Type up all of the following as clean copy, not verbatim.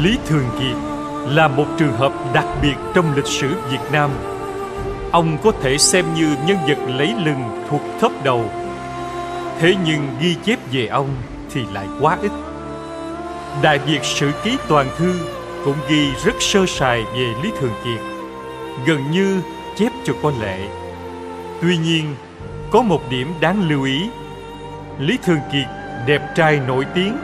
Lý Thường Kiệt là một trường hợp đặc biệt trong lịch sử Việt Nam. Ông có thể xem như nhân vật lấy lừng thuộc top đầu. Thế nhưng ghi chép về ông thì lại quá ít. Đại Việt Sử Ký Toàn Thư cũng ghi rất sơ sài về Lý Thường Kiệt, gần như chép cho có lệ. Tuy nhiên, có một điểm đáng lưu ý. Lý Thường Kiệt đẹp trai nổi tiếng,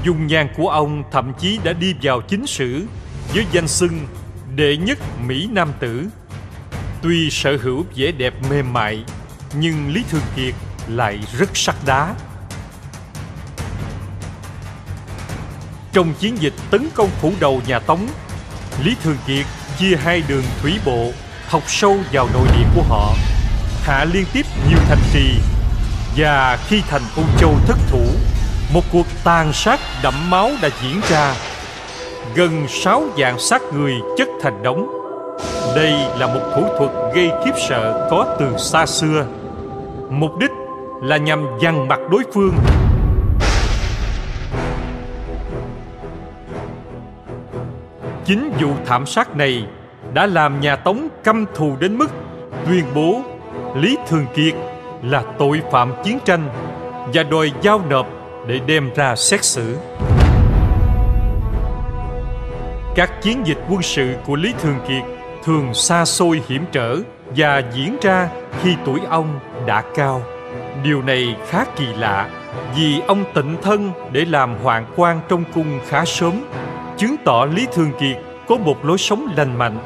dung nhan của ông thậm chí đã đi vào chính sử với danh xưng đệ nhất Mỹ Nam tử. Tuy sở hữu vẻ đẹp mềm mại, nhưng Lý Thường Kiệt lại rất sắt đá. Trong chiến dịch tấn công phủ đầu nhà Tống, Lý Thường Kiệt chia hai đường thủy bộ thọc sâu vào nội địa của họ, hạ liên tiếp nhiều thành trì, và khi thành Âu Châu thất thủ, một cuộc tàn sát đẫm máu đã diễn ra. Gần 6 vạn xác người chất thành đống. Đây là một thủ thuật gây khiếp sợ có từ xa xưa. Mục đích là nhằm dằn mặt đối phương. Chính vụ thảm sát này đã làm nhà Tống căm thù đến mức tuyên bố Lý Thường Kiệt là tội phạm chiến tranh và đòi giao nộp để đem ra xét xử. Các chiến dịch quân sự của Lý Thường Kiệt thường xa xôi hiểm trở và diễn ra khi tuổi ông đã cao. Điều này khá kỳ lạ vì ông tịnh thân để làm hoạn quan trong cung khá sớm, chứng tỏ Lý Thường Kiệt có một lối sống lành mạnh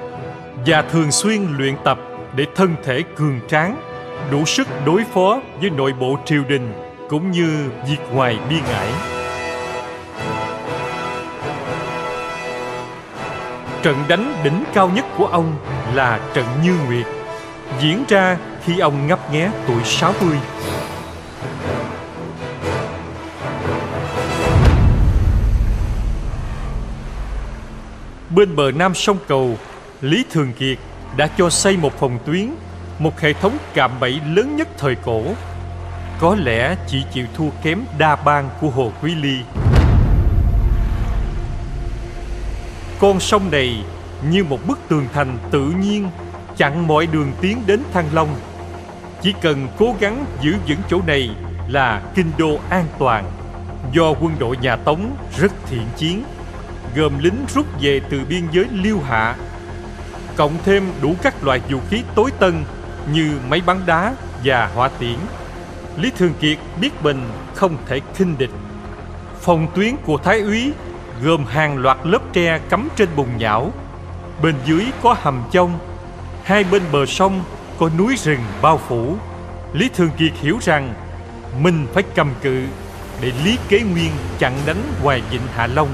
và thường xuyên luyện tập để thân thể cường tráng, đủ sức đối phó với nội bộ triều đình cũng như việc ngoài biên ải. Trận đánh đỉnh cao nhất của ông là trận Như Nguyệt, diễn ra khi ông ngấp nghé tuổi 60. Bên bờ nam sông Cầu, Lý Thường Kiệt đã cho xây một phòng tuyến, một hệ thống cạm bẫy lớn nhất thời cổ, có lẽ chỉ chịu thua kém Đa Bang của Hồ Quý Ly. Con sông này như một bức tường thành tự nhiên chặn mọi đường tiến đến Thăng Long. Chỉ cần cố gắng giữ vững chỗ này là kinh đô an toàn. Do quân đội nhà Tống rất thiện chiến, gồm lính rút về từ biên giới Liêu Hạ, cộng thêm đủ các loại vũ khí tối tân như máy bắn đá và hỏa tiễn, Lý Thường Kiệt biết mình không thể khinh địch. Phòng tuyến của Thái úy gồm hàng loạt lớp tre cắm trên bùn nhão, bên dưới có hầm chông, hai bên bờ sông có núi rừng bao phủ. Lý Thường Kiệt hiểu rằng mình phải cầm cự để Lý Kế Nguyên chặn đánh ngoài vịnh Hạ Long,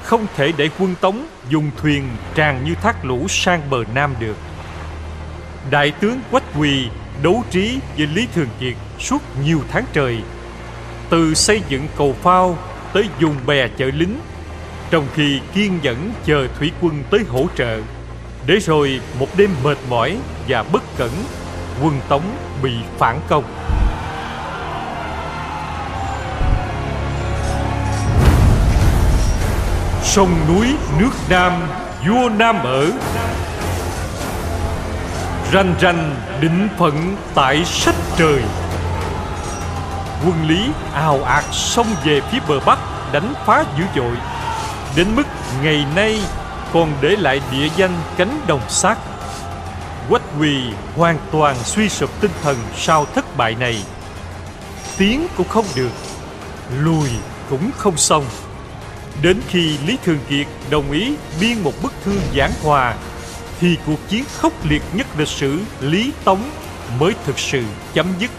không thể để quân Tống dùng thuyền tràn như thác lũ sang bờ Nam được. Đại tướng Quách Quỳ đấu trí với Lý Thường Kiệt suốt nhiều tháng trời, từ xây dựng cầu phao tới dùng bè chở lính, trong khi kiên nhẫn chờ thủy quân tới hỗ trợ. Để rồi một đêm mệt mỏi và bất cẩn, quân Tống bị phản công. Sông núi nước Nam, vua Nam ở, ranh ranh định phận tại sách trời. Quân Lý ào ạt xông về phía bờ Bắc, đánh phá dữ dội, đến mức ngày nay còn để lại địa danh cánh đồng sắt. Quách Quỳ hoàn toàn suy sụp tinh thần sau thất bại này. Tiến cũng không được, lùi cũng không xong. Đến khi Lý Thường Kiệt đồng ý biên một bức thư giảng hòa, thì cuộc chiến khốc liệt nhất lịch sử Lý Tống mới thực sự chấm dứt.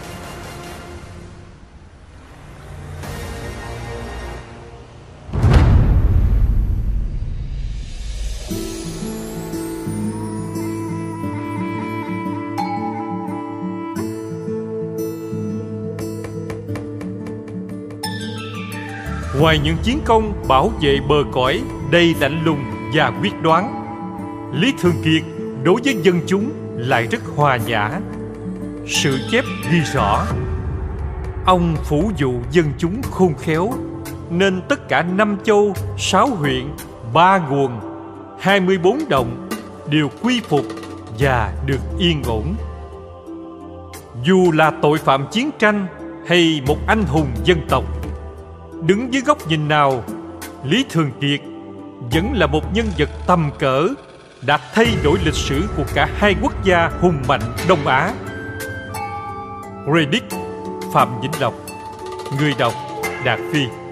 Ngoài những chiến công bảo vệ bờ cõi đầy lạnh lùng và quyết đoán, Lý Thường Kiệt đối với dân chúng lại rất hòa nhã. Sử chép ghi rõ, ông phủ dụ dân chúng khôn khéo, nên tất cả 5 châu, 6 huyện, 3 nguồn, 24 đồng đều quy phục và được yên ổn. Dù là tội phạm chiến tranh hay một anh hùng dân tộc, đứng dưới góc nhìn nào, Lý Thường Kiệt vẫn là một nhân vật tầm cỡ đã thay đổi lịch sử của cả hai quốc gia hùng mạnh Đông Á. Credit Phạm Vĩnh Lộc. Người đọc Đạt Phi.